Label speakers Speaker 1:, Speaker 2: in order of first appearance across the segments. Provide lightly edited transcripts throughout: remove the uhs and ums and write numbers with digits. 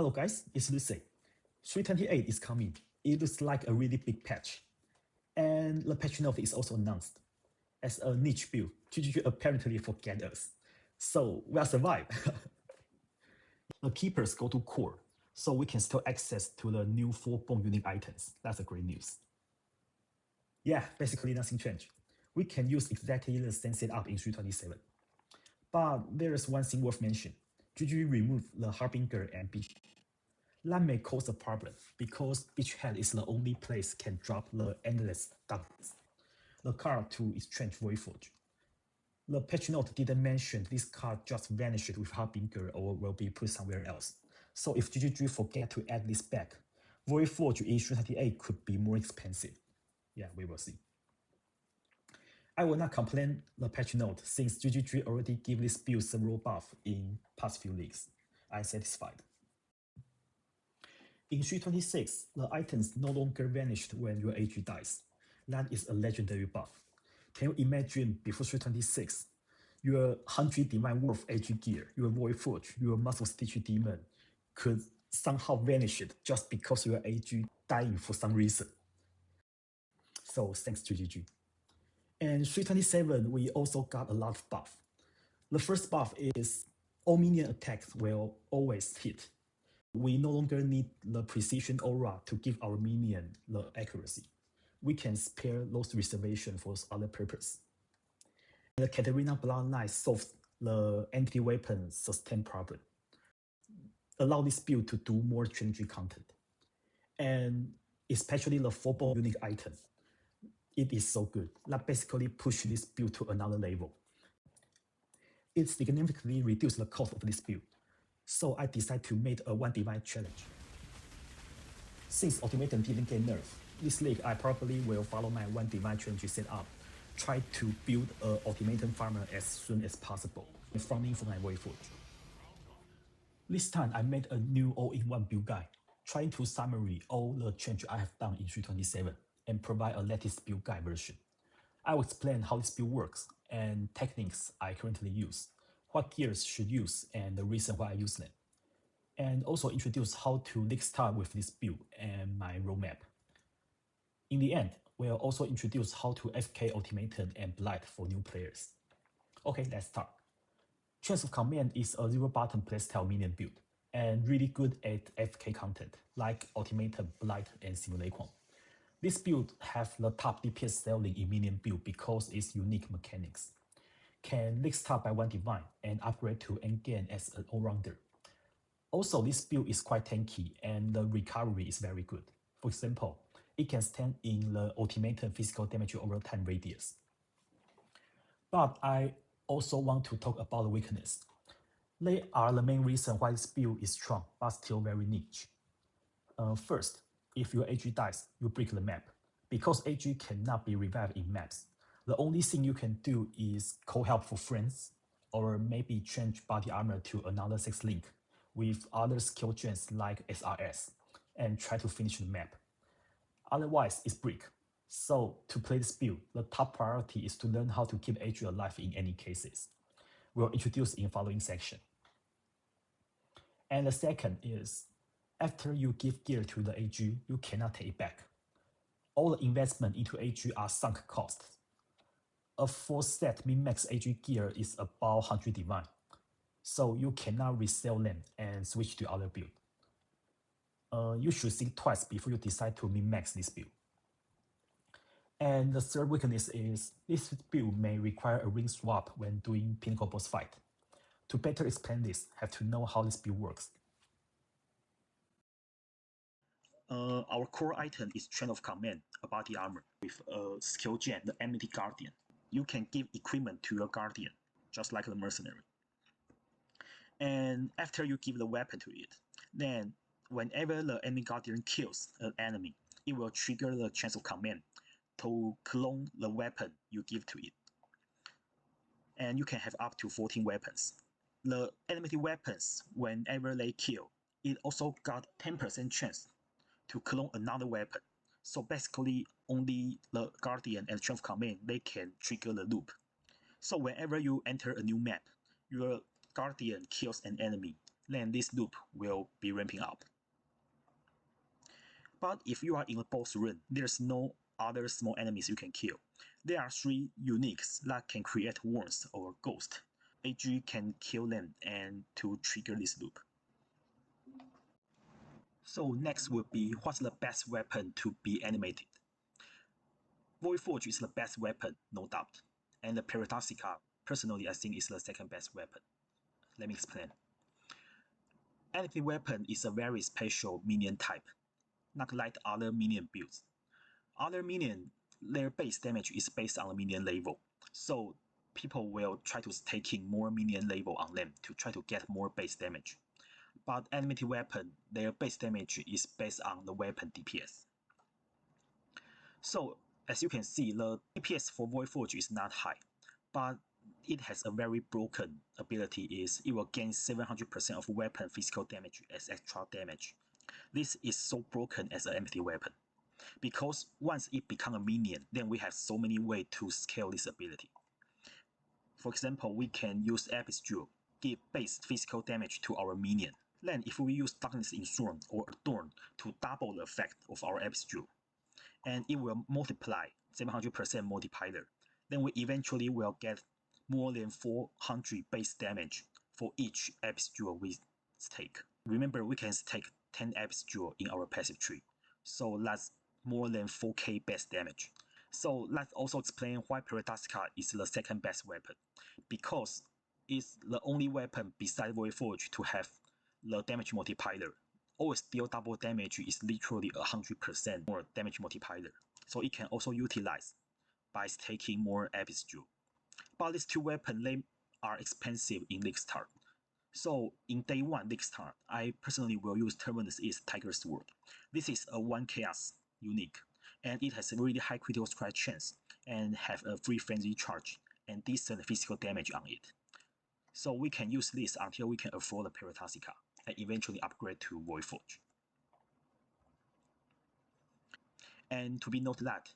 Speaker 1: Hello guys, it's Lucy. 328 is coming. It looks like a really big patch. And the patch note is also announced. As a niche build, GGG apparently forget us. So we'll survive. The keepers go to core, so we can still access to the new 4 bomb unique items. That's a great news. Yeah, basically nothing changed. We can use exactly the same setup in 327. But there is one thing worth mentioning. GGG removed the Harbinger and Beach. That may cause a problem because Beachhead is the only place can drop the endless darkness, the card to exchange Voidforge. The patch note didn't mention this card just vanished with Harbinger or will be put somewhere else. So if GGG forget to add this back, Voidforge in 338 could be more expensive. Yeah, we will see. I will not complain the patch note since GGG already gave this build several buffs in past few leagues. I'm satisfied. In 326, the items no longer vanished when your AG dies. That is a legendary buff. Can you imagine before 326, your 100 divine worth AG gear, your Voidforge, your Muscle Stitch Demon could somehow vanish just because your AG dying for some reason. So thanks to GG. And 327, we also got a lot of buff. The first buff is all minion attacks will always hit. We no longer need the precision aura to give our minion the accuracy. We can spare those reservations for other purpose. The Katarina bloodline solves the anti-weapon sustain problem. Allow this build to do more strategy content. And especially the 4 bomb unique item. It is so good. That basically pushes this build to another level. It significantly reduced the cost of this build. So I decided to make a 1 divine challenge. Since Ultimatum didn't get nerf, this league I probably will follow my 1 divine challenge setup. Try to build a Ultimatum farmer as soon as possible, farming for my Voidforge. This time I made a new all-in-one build guide, trying to summary all the changes I have done in 327 and provide a latest build guide version. I will explain how this build works and techniques I currently use, what gears should use and the reason why I use them, and also introduce how to league start with this build and my roadmap. In the end, we'll also introduce how to AFK Ultimatum and Blight for new players. Okay, let's start. Chance of Command is a 0-button playstyle minion build, and really good at AFK content, like Ultimatum, Blight, and Simulacrum. This build have the top DPS selling in minion build because its unique mechanics. Can league start by 1 divine and upgrade to endgame as an all-rounder. Also, this build is quite tanky and the recovery is very good. For example, it can stand in the Ultimatum physical damage over time radius. But I also want to talk about the weakness. They are the main reason why this build is strong but still very niche. First, if your AG dies, you break the map. Because AG cannot be revived in maps, the only thing you can do is call help for friends, or maybe change body armor to another 6 link with other skill gens like SRS, and try to finish the map. Otherwise, it's break. So to play this build, the top priority is to learn how to keep AG alive in any cases. We'll introduce in following section. And the second is, after you give gear to the AG, you cannot take it back. All the investment into AG are sunk costs. A 4-set min-max AG gear is about 100 divine, so you cannot resell them and switch to other build. You should think twice before you decide to min-max this build. And the third weakness is, this build may require a ring swap when doing pinnacle boss fight. To better explain this, have to know how this build works. Our core item is Chain of Command, a body armor, with a skill gen, the Enmity Guardian. You can give equipment to your Guardian, just like the Mercenary. And after you give the weapon to it, then whenever the enemy Guardian kills an enemy, it will trigger the Chain of Command to clone the weapon you give to it. And you can have up to 14 weapons. The enemy weapons, whenever they kill, it also got 10% chance to clone another weapon. So basically, only the Guardian and Chain of Command, they can trigger the loop. So whenever you enter a new map, your Guardian kills an enemy,
Speaker 2: then this loop will be ramping up. But if you are in a boss run, there's no other small enemies you can kill. There are 3 uniques that can create worms or ghosts. AG can kill them and to trigger this loop. So next will be what's the best weapon to be animated. Voidforge is the best weapon, no doubt. And the Paradoxica, personally I think is the second best weapon. Let me explain. Animated weapon is a very special minion type, not like other minion builds. Other minion, their base damage is based on the minion level. So people will try to staking more minion level on them to try to get more base damage. But animated weapon, their base damage is based on the weapon DPS. So as you can see, the DPS for Voidforge is not high, but it has a very broken ability is it will gain 700% of weapon physical damage as extra damage. This is so broken as an empty weapon, because once it becomes a minion, then we have so many ways to scale this ability. For example, we can use Abyss Jewel, give base physical damage to our minion. Then if we use Darkness Enthroned or Adorn to double the effect of our Abyss Jewel, and it will multiply 700% multiplier, then we eventually will get more than 400 base damage for each Abyss Jewel we stake. Remember, we can stake 10 Abyss Jewel in our passive tree, so that's more than 4k base damage. So let's also explain why Paradoxica is the second best weapon, because it's the only weapon besides Voidforge to have the damage multiplier. Always deal double damage is literally 100% more damage multiplier, so it can also utilize by staking more Abyss Jewel. But these 2 weapons, they are expensive in League Start. So in day 1 League Start, I personally will use Terminus is Tiger Sword. This is a 1 chaos unique, and it has a really high critical strike chance and have a free frenzy charge and decent physical damage on it. So we can use this until we can afford the Paradoxica and eventually upgrade to Voidforge. And to be noted that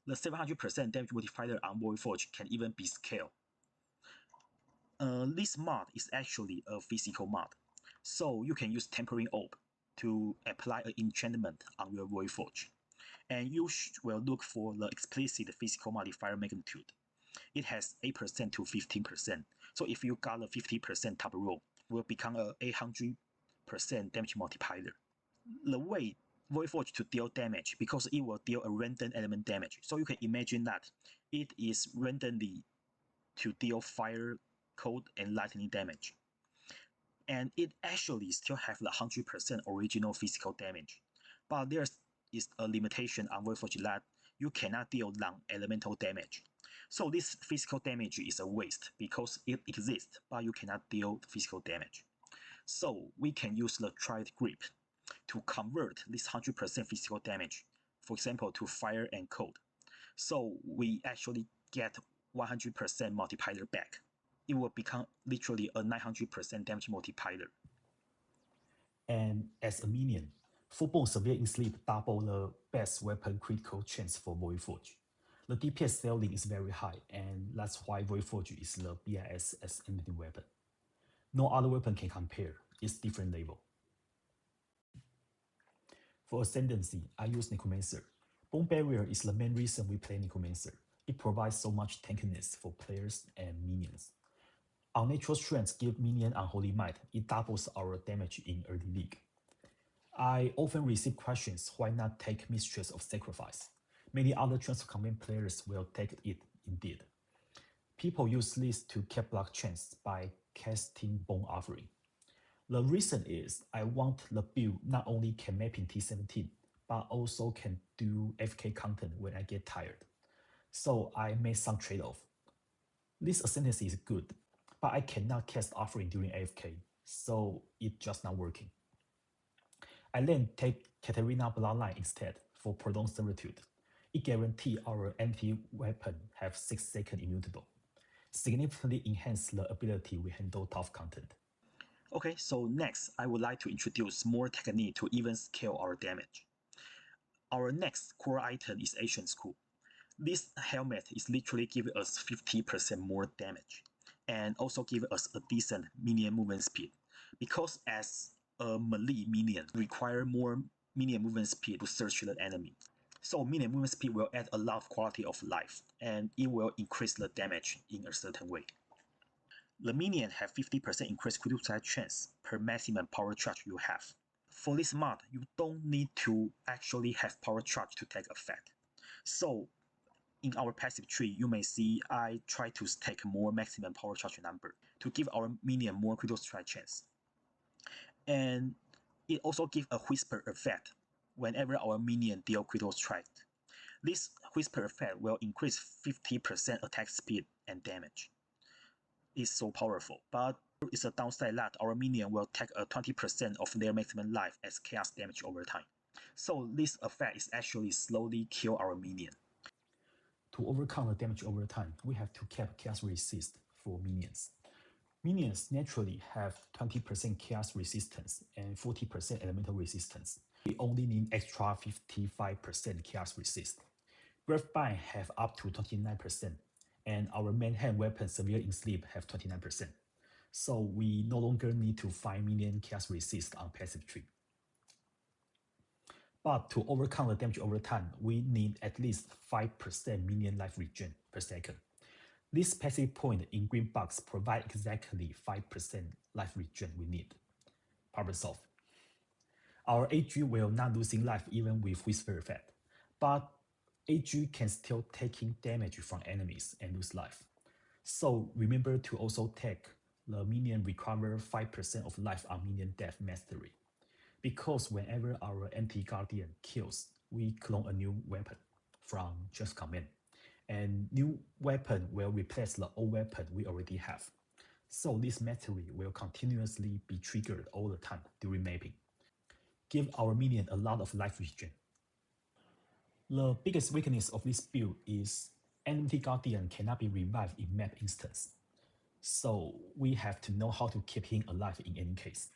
Speaker 2: the 700% damage modifier on Voidforge can even be scaled. This mod is actually a physical mod, so you can use Tempering Orb to apply an enchantment on your Voidforge, and you will look for the explicit physical modifier magnitude. It has 8% to 15%, so if you got a 50% top roll, it will become a 800% damage multiplier. The way Voidforge to deal damage, because it will deal a random element damage, so you can imagine that it is randomly to deal fire, cold, and lightning damage. And it actually still have the 100% original physical damage, but there is a limitation on Voidforge that you cannot deal non-elemental damage. So this physical damage is a waste because it exists, but you cannot deal physical damage. So we can use the Triad Grip to convert this 100% physical damage, for example, to fire and cold. So we actually get 100% multiplier back. It will become literally a 900% damage multiplier.
Speaker 1: And as a minion, Full-Blown Severe in Sleep double the best weapon critical chance for Voidforge. The DPS ceiling is very high, and that's why Voidforge is the BIS as animated weapon. No other weapon can compare, it's different level. For Ascendancy, I use Necromancer. Bone Barrier is the main reason we play Necromancer. It provides so much tankiness for players and minions. Our natural strength give minion Unholy Might. It doubles our damage in early league. I often receive questions why not take Mistress of Sacrifice. Many other Transfer Command players will take it indeed. People use this to cap block chance by casting Bone Offering. The reason is I want the build not only can map in T17, but also can do AFK content when I get tired. So I made some trade-off. This Ascendancy is good, but I cannot cast Offering during AFK, so it's just not working. I then take Katarina Bloodline instead for Prolonged Servitude. It guarantees our anti-weapon have 6-second immutable. Significantly enhance the ability we handle tough content.
Speaker 2: Okay, so next I would like to introduce more technique to even scale our damage. Our next core item is Ancient School. This helmet is literally giving us 50% more damage, and also give us a decent minion movement speed. because as a melee minion require more minion movement speed to search the enemy. So minion movement speed will add a lot of quality of life, and it will increase the damage in a certain way. The minion have 50% increased critical strike chance per maximum power charge you have. For this mod, you don't need to actually have power charge to take effect. So in our passive tree, you may see I try to take more maximum power charge number to give our minion more critical strike chance. And it also gives a whisper effect whenever our minion deal critical strike. This whisper effect will increase 50% attack speed and damage. It's so powerful, but it's a downside that our minion will take a 20% of their maximum life as chaos damage over time. So this effect is actually slowly kill our minion.
Speaker 1: To overcome the damage over time, we have to cap chaos resist for minions. Minions naturally have 20% chaos resistance and 40% elemental resistance. We only need extra 55% chaos resist. Gravebind have up to 29%, and our main hand weapon Severe in Sleep have 29%. So we no longer need to find minion chaos resist on passive tree. But to overcome the damage over time, we need at least 5% minion life regen per second. This passive point in green box provide exactly 5% life regen we need. Problem solved. Our AG will not losing life even with Whisper effect, but AG can still taking damage from enemies and lose life. So remember to also take the minion recover 5% of life on minion death mastery. Because whenever our empty guardian kills, we clone a new weapon from just command. And new weapon will replace the old weapon we already have. So this mastery will continuously be triggered all the time during mapping. Give our minion a lot of life regen. The biggest weakness of this build is empty guardian cannot be revived in map instance. So we have to know how to keep him alive in any case.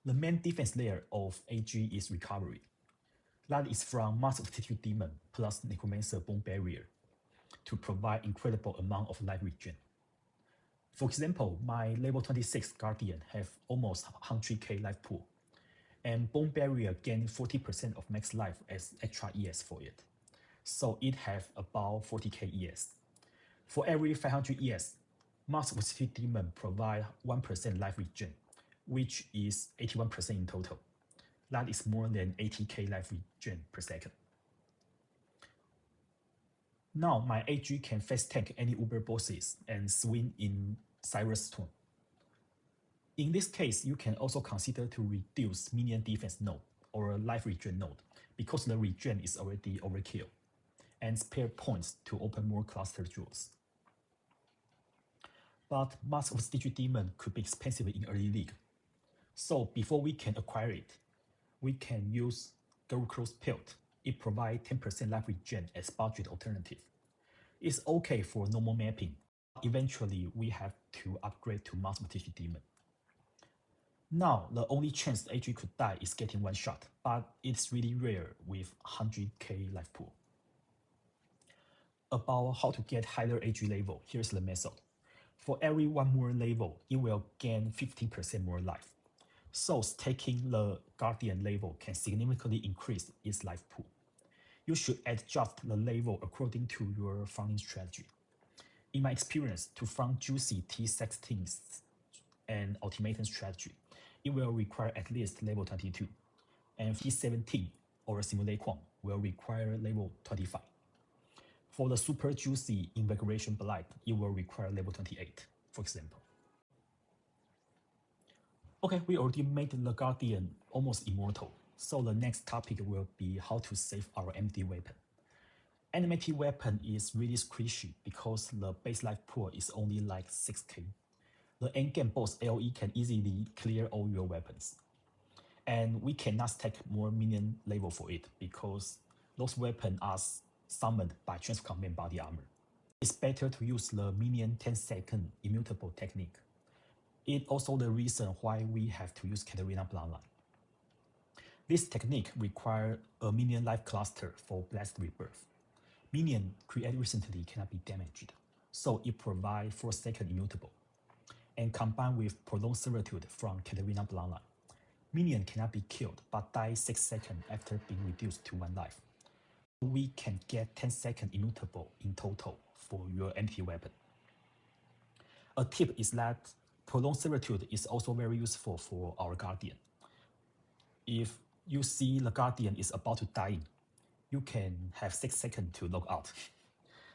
Speaker 1: The main defense layer of AG is recovery. That is from Mask of T2 Demon plus Necromancer Bone Barrier to provide incredible amount of life regen. For example, my level 26 Guardian have almost 100k life pool, and Bone Barrier gain 40% of max life as extra ES for it. So it have about 40k ES. For every 500 ES, Mask of T2 Demon provide 1% life regen, which is 81% in total. That is more than 80k life regen per second. Now my AG can fast tank any Uber bosses and swing in Cyrus turn. In this case, you can also consider to reduce minion defense node or life regen node because the regen is already overkill, and spare points to open more cluster jewels. But Mask of T2 Demon could be expensive in early league. So before we can acquire it, we can use Girlcrow's Pelt. It provides 10% life regen as budget alternative. It's okay for normal mapping. Eventually, we have to upgrade to Mask of T2 Demon. Now, the only chance the AG could die is getting one shot, but it's really rare with 100k life pool. About how to get higher AG level, here's the method. For every one more level, it will gain 15% more life. So taking the Guardian level can significantly increase its life pool. You should adjust the level according to your farming strategy. In my experience, to farm juicy T16 and Ultimatum strategy, it will require at least level 22, and T17 or Simulacrum will require level 25. For the super juicy Invigoration Blight, it will require level 28, for example. Okay, we already made the Guardian almost immortal, so the next topic will be how to save our MD weapon. Animated weapon is really squishy because the base life pool is only like 6k. The endgame boss LE can easily clear all your weapons. And we cannot stack more minion level for it because those weapons are summoned by transfer command body armor. It's better to use the minion 10-second immutable technique. It's also the reason why we have to use Katarina bloodline. This technique requires a minion life cluster for blessed rebirth. Minion created recently cannot be damaged, so it provides 4-second immutable. and combined with prolonged servitude from Katarina bloodline. Minion cannot be killed but die 6 seconds after being reduced to 1 life. We can get 10 seconds immutable in total for your empty weapon. A tip is that prolonged servitude is also very useful for our Guardian. If you see the Guardian is about to die, you can have 6 seconds to log out,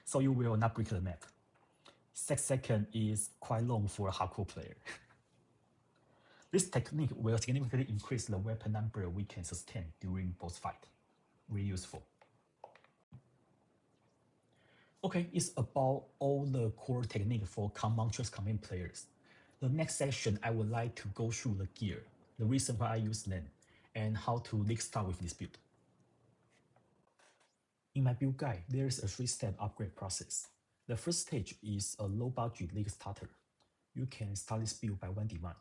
Speaker 1: so you will not break the map. 6 seconds is quite long for a hardcore player. This technique will significantly increase the weapon number we can sustain during boss fight. Really useful. Okay, it's about all the core technique for command trust command players. The next section, I would like to go through the gear, the reason why I use them, and how to league start with this build. In my build guide, there's a 3-step upgrade process. The first stage is a low budget league starter. You can start this build by 1 divine.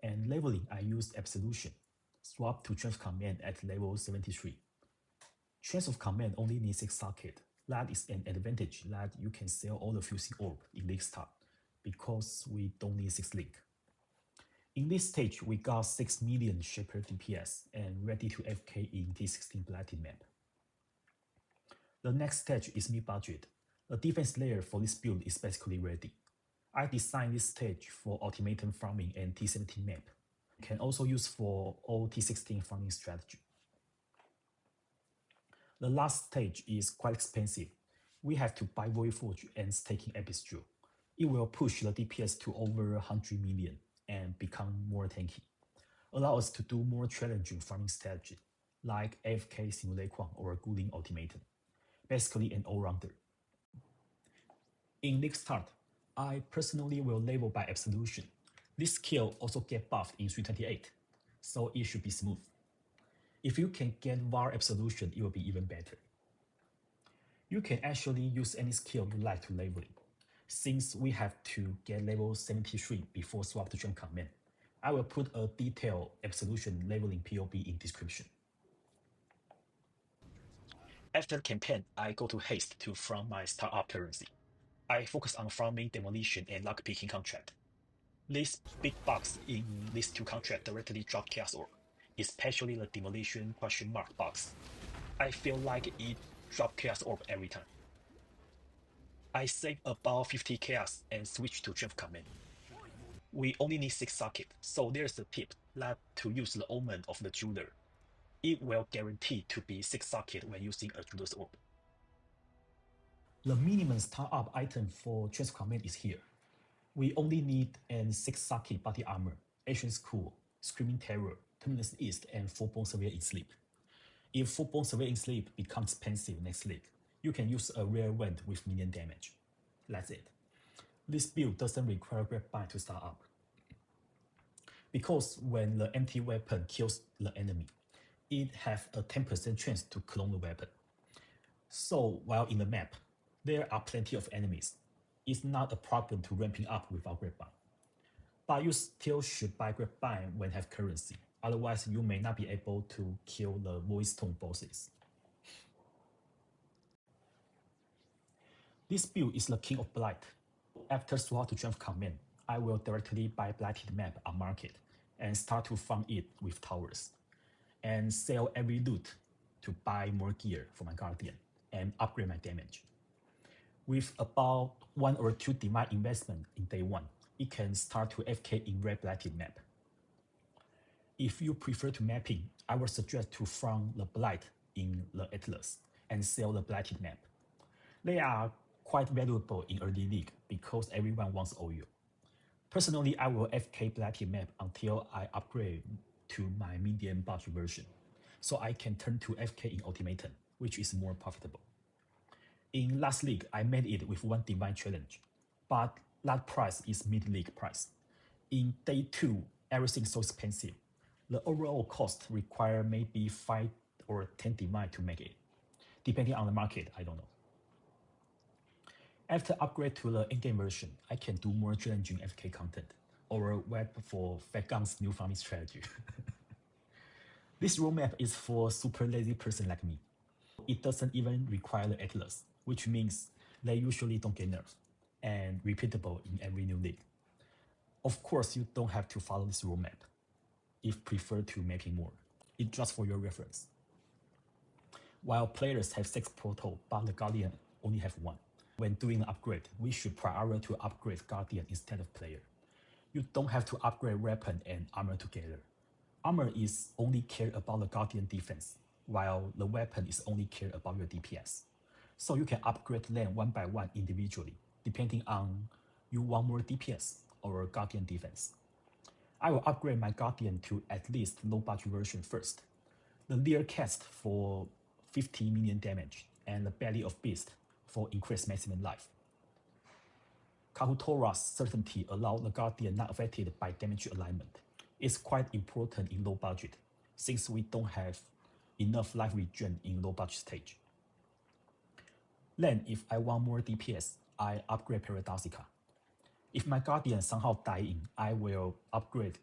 Speaker 1: And leveling, I used Absolution. Swap to Chains of Command at level 73. Chains of Command only needs 6 sockets. That is an advantage that you can sell all the fusing orb in league start, because we don't need 6 link. In this stage, we got 6 million Shaper DPS and ready to AFK in T16 BlightMap. The next stage is mid-budget. The defense layer for this build is basically ready. I designed this stage for Ultimatum farming and T17 map. Can also use for all T16 farming strategy. The last stage is quite expensive. We have to buy Voidforge and staking Abyss Jewel. It will push the DPS to over 100 million and become more tanky. Allow us to do more challenging farming strategy, like AFK Simulacrum or Ghouling Ultimatum. Basically an all-rounder. In league start, I personally will level by Absolution. This skill also get buffed in 328, so it should be smooth. If you can get VAR Absolution, it will be even better. You can actually use any skill you like to level it. Since we have to get level 73 before swap to Chain Command, I will put a detailed Absolution leveling POB in description. After the campaign, I go to Haste to farm my startup currency. I focus on farming Demolition and Lockpicking contract. These big bugs in these 2 contracts directly drop Chaos Orb, especially the Demolition ? Box. I feel like it drops Chaos Orb every time. I save about 50 Chaos and switch to Chain of Command. We only need 6 sockets, so there's a tip that to use the Omen of the Jeweler. It will guarantee to be 6 sockets when using a Jeweler's Orb. The minimum startup item for Chain of Command is here. We only need an 6 socket body armor, Ancient School, Screaming Terror, Terminus East, and Full-Blown Surveyor in Sleep. If Full-Blown Surveyor in Sleep becomes expensive next league, you can use a rare wand with minion damage. That's it. This build doesn't require gravebind to start up. Because when the empty weapon kills the enemy, it has a 10% chance to clone the weapon. So while in the map, there are plenty of enemies. It's not a problem to ramping up without gravebind. But you still should buy gravebind when have currency. Otherwise, you may not be able to kill the Voidstone bosses. This build is the King of Blight. After swap to Chain of Command, I will directly buy BlightMap on market and start to farm it with towers, and sell every loot to buy more gear for my Guardian and upgrade my damage. With about 1 or 2 divine investment in day 1, it can start to FK in red BlightMap. If you prefer to mapping, I would suggest to farm the Blight in the Atlas and sell the BlightMap. They are quite valuable in early league because everyone wants OU. Personally, I will FK BlightMap until I upgrade to my medium budget version, so I can turn to FK in Ultimatum, which is more profitable. In last league, I made it with 1 divine challenge, but that price is mid-league price. In day 2, everything is so expensive. The overall cost require maybe 5 or 10 divine to make it. Depending on the market, I don't know. After upgrade to the endgame version, I can do more challenging FK content, or web for Fat Gung's new farming strategy. This roadmap is for super lazy person like me. It doesn't even require the Atlas, which means they usually don't get nerfed, and repeatable in every new league. Of course, you don't have to follow this roadmap if prefer to mapping more. It's just for your reference. While players have 6 proto, but the Guardian only have 1. When doing an upgrade, we should prioritize to upgrade Guardian instead of player. You don't have to upgrade weapon and armor together. Armor is only care about the Guardian defense, while the weapon is only care about your DPS. So you can upgrade them one by one individually, depending on you want more DPS or Guardian defense. I will upgrade my Guardian to at least low budget version first. The Leer Cast for 50 minion damage, and the Belly of Beast for increased maximum life. Kahutora's certainty allows the Guardian not affected by damage alignment. It's quite important in low budget, since we don't have enough life regen in low budget stage. Then, if I want more DPS, I upgrade Paradoxica. If my Guardian somehow dying, I will upgrade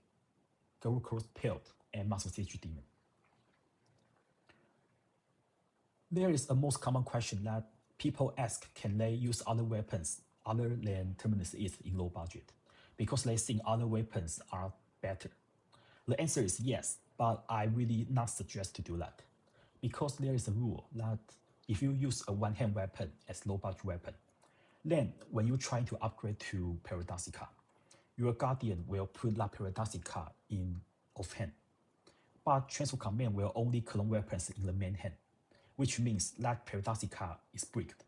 Speaker 1: Garukro's Pelt and Master Siege Demon. There is a most common question that people ask, can they use other weapons other than Terminus East in low budget, because they think other weapons are better? The answer is yes, but I really not suggest to do that, because there is a rule that if you use a one-hand weapon as low budget weapon, then when you try to upgrade to Paradoxica, your Guardian will put that Paradoxica in offhand, but Transfer Command will only clone weapons in the main hand, which means that Paradoxica is bricked.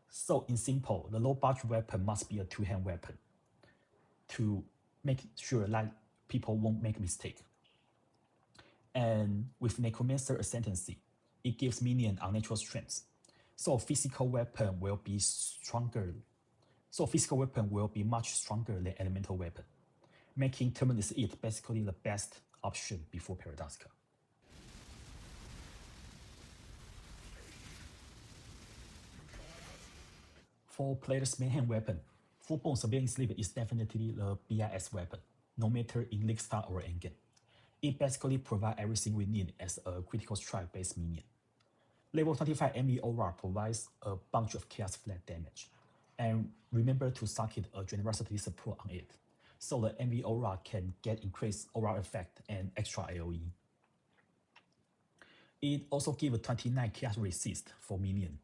Speaker 1: So in simple, the low budget weapon must be a two-hand weapon to make sure that people won't make mistake. And with Necromancer Ascendancy, it gives Minion unnatural strengths. So physical weapon will be stronger. So physical weapon will be much stronger than elemental weapon, making Terminus Eat basically the best option before Paradoxica. For players' main hand weapon, Full-Bone Surveillance Sleeve is definitely the BIS weapon, no matter in League Start or Endgame. It basically provides everything we need as a critical strike based minion. Level 25 ME Aura provides a bunch of chaos flat damage, and remember to socket a generosity support on it, so the ME Aura can get increased aura effect and extra AoE. It also gives a 29 chaos resist for minion,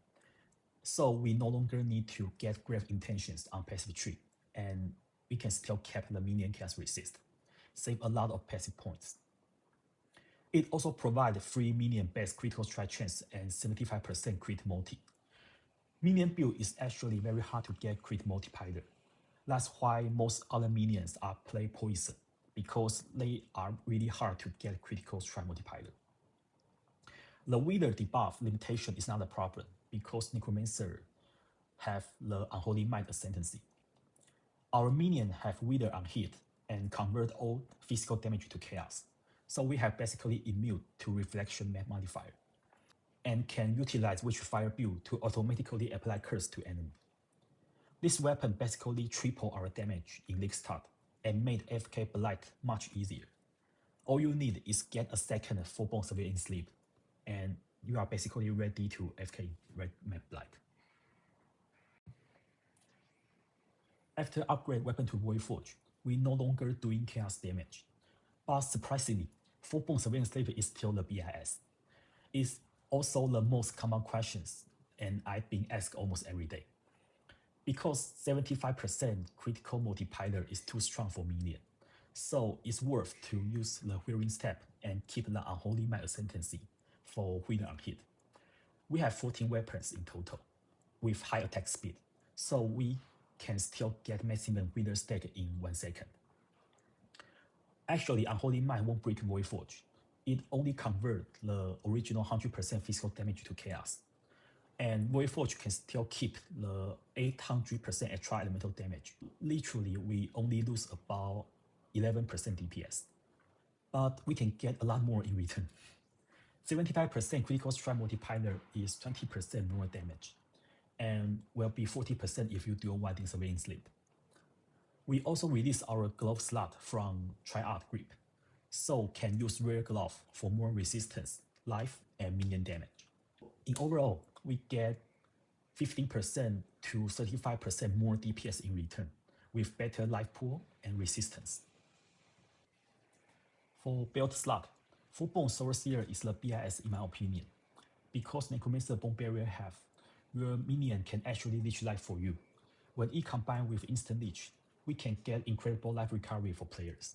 Speaker 1: so we no longer need to get grave intentions on passive tree, and we can still keep the minion chaos resist, save a lot of passive points. It also provides free minion-based critical strike chance and 75% crit multi. Minion build is actually very hard to get crit multiplier. That's why most other minions are play poison, because they are really hard to get critical strike multiplier. The Wither debuff limitation is not a problem, because Necromancer have the Unholy Might Ascendancy. Our minion have Wither on hit and convert all physical damage to chaos, so we have basically immune to Reflection Map modifier, and can utilize Witchfire build to automatically apply curse to enemy. This weapon basically triple our damage in League Start and made AFK Blight much easier. All you need is get a second Full-Bone Surveillance Sleep, and you are basically ready to AFK Map Blight. After upgrade weapon to Voidforge, we no longer doing chaos damage. But surprisingly, Full-Bone Surveillance Sleeve is still the BIS. It's also the most common questions, and I've been asked almost every day. Because 75% critical multiplier is too strong for minion, so it's worth to use the Whirling Step and keep the Unholy Might Ascendancy for Wither on hit. We have 14 weapons in total, with high attack speed, so we can still get maximum Wither stack in 1 second. Actually, Unholy Might won't break Voidforge. It only converts the original 100% physical damage to chaos. And Voidforge can still keep the 800% extra elemental damage. Literally, we only lose about 11% DPS. But we can get a lot more in return. 75% critical strike multiplier is 20% more damage, and will be 40% if you do Winding Surveillance Sleep. We also release our glove slot from Triad Grip, so can use Rare Glove for more resistance, life, and minion damage. In overall, we get 15% to 35% more DPS in return, with better life pool and resistance. For build slot, Fullbone Sorcerer is the BIS in my opinion. Because Necromancer Bone Barrier have, your minion can actually leech life for you. When it combined with instant leech, we can get incredible life recovery for players.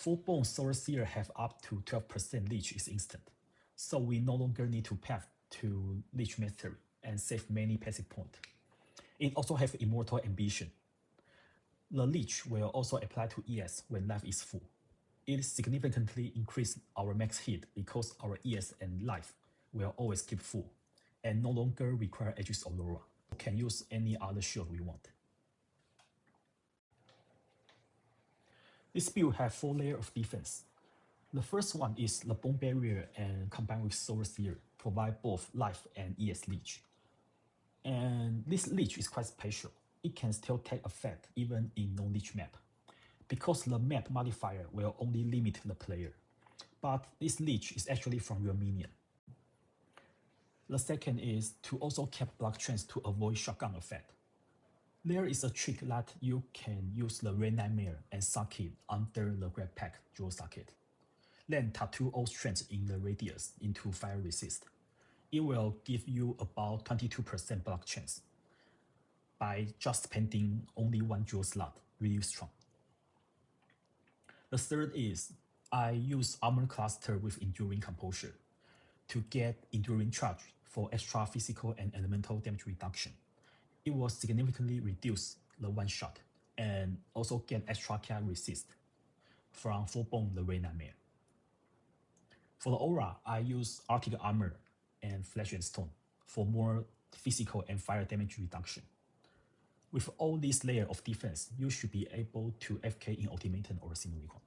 Speaker 1: Fullbone Sorcerer have up to 12% leech is instant, so we no longer need to path to leech mastery and save many passive points. It also has Immortal Ambition. The leech will also apply to ES when life is full. It significantly increases our max hit because our ES and life will always keep full and no longer require Aegis Aurora. We can use any other shield we want. This build has 4 layers of defense. The first one is the Bone Barrier and combined with Sorcerer provide both life and ES leech. And this leech is quite special. It can still take effect even in no-leech map, because the map modifier will only limit the player. But this leech is actually from your minion. The second is to also cap block chance to avoid shotgun effect. There is a trick that you can use the Red Nightmare and socket under the grab pack jewel socket. Then tattoo all strength in the radius into fire resist. It will give you about 22% block chance by just spending only 1 jewel slot, really strong. The third is I use Armor Cluster with Enduring Composure to get Enduring Charge for extra physical and elemental damage reduction. It will significantly reduce the one-shot and also get extra cat resist from Fullbone the Red Nightmare. For the aura, I use Arctic Armor and Flesh and Stone for more physical and fire damage reduction. With all these layers of defense, you should be able to AFK in Ultimatum or Simulacrum.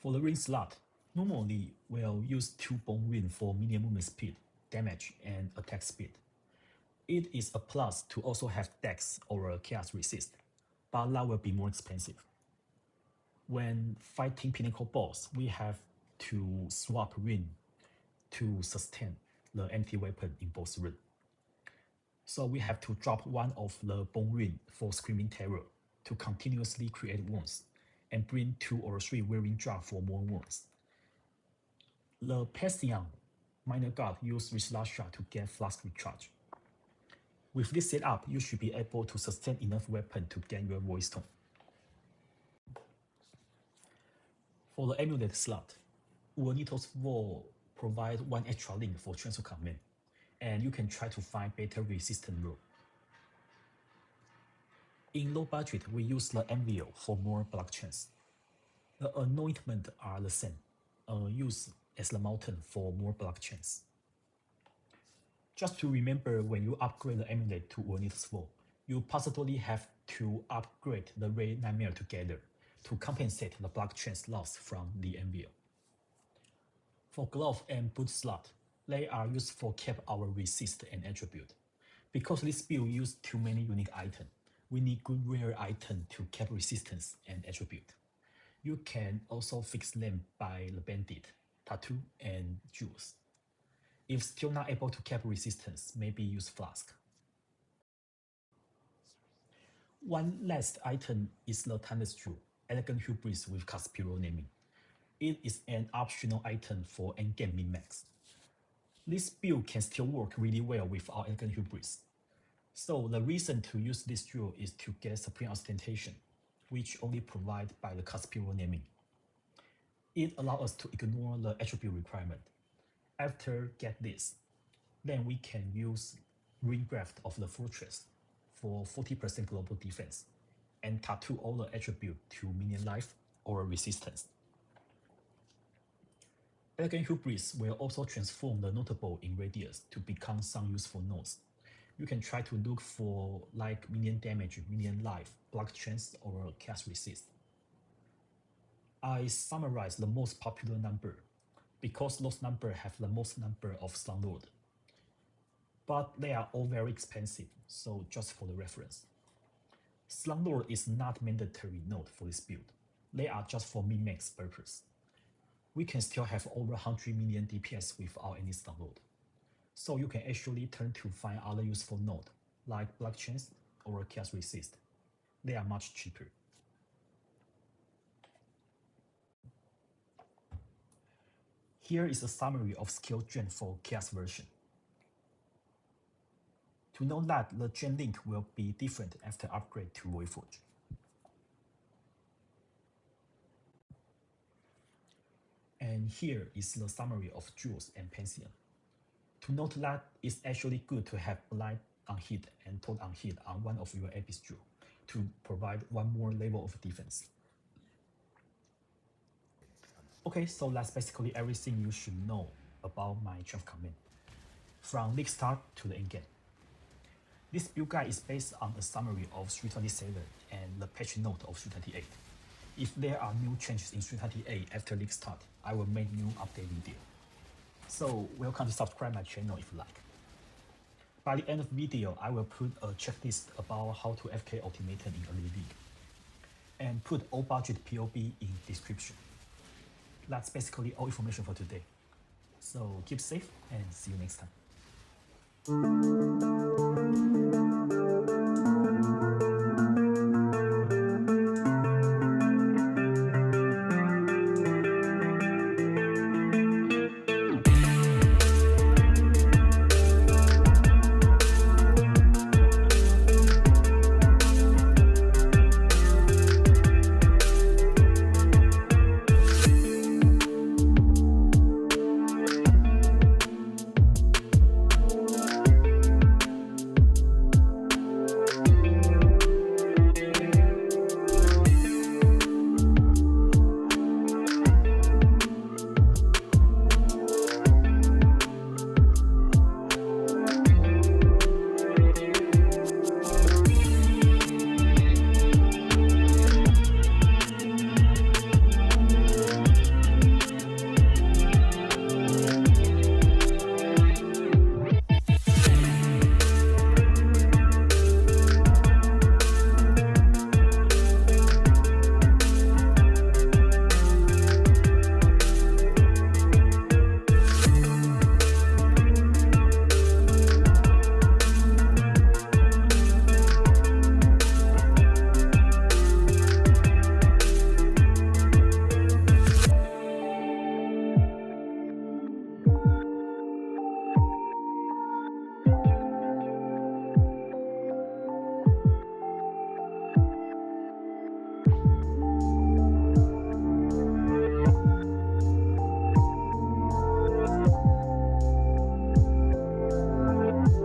Speaker 1: For the ring slot, normally we'll use 2 bone ring for medium movement speed, damage, and attack speed. It is a plus to also have dex or chaos resist, but that will be more expensive. When fighting pinnacle boss, we have to swap ring to sustain the empty weapon in boss ring. So we have to drop one of the bone ring for Screaming Terror to continuously create wounds, and bring 2 or 3 wearing drop for more wounds. The Passion Minor God use Rich Shot to get Flask Recharge. With this setup, you should be able to sustain enough weapon to gain your Voidstone. For the Amulet slot, Uonitos Wall provide 1 extra link for transfer command, and you can try to find better resistant role. In low budget, we use the Anvil for more block chance. The Anointment are the same, used as the Mountain for more block chance. Just to remember, when you upgrade the Amulet to Uonitos Wall, you possibly have to upgrade the Red Nightmare together to compensate the block chance loss from the Anvil. For Glove and Boot slot, they are used for cap our resist and attribute. Because this build uses too many unique items, we need good rare item to cap resistance and attribute. You can also fix them by the Bandit, Tattoo, and Jewels. If still not able to cap resistance, maybe use Flask. One last item is the Timeless Jewel, Elegant Hubris with Caspiro naming. It is an optional item for EndGame MinMax. This build can still work really well with our Elegant Hubris. So the reason to use this jewel is to get Supreme Ostentation, which only provided by the Caspiro naming. It allows us to ignore the attribute requirement. After get this, then we can use Ringgraft of the Fortress for 40% global defense and tattoo all the attribute to minion life or resistance. Elegant Hubris will also transform the notable in radius to become some useful nodes. You can try to look for like minion damage, minion life, block chance, or cast resist. I summarize the most popular number because those numbers have the most number of Slumlord. But they are all very expensive, so just for the reference. Slumlord is not mandatory node for this build. They are just for min-max purpose. We can still have over 100 million DPS without any Slumlord. So you can actually turn to find other useful node like blockchains or chaos resist. They are much cheaper. Here is a summary of skill gen for chaos version. To know that the gen link will be different after upgrade to Voidforge. And here is the summary of jewels and Pantheon. To note that it's actually good to have blind on hit and toad on hit on one of your Abyss jewel to provide one more level of defense. Okay, so that's basically everything you should know about my Triumph command, from league start to the endgame. This build guide is based on a summary of 327 and the patch note of 328. If there are new changes in 328 after league start, I will make new update video. So welcome to subscribe my channel if you like. By the end of the video, I will put a checklist about how to AFK Ultimatum in early league, and put all budget POB in description. That's basically all information for today. So keep safe and see you next time.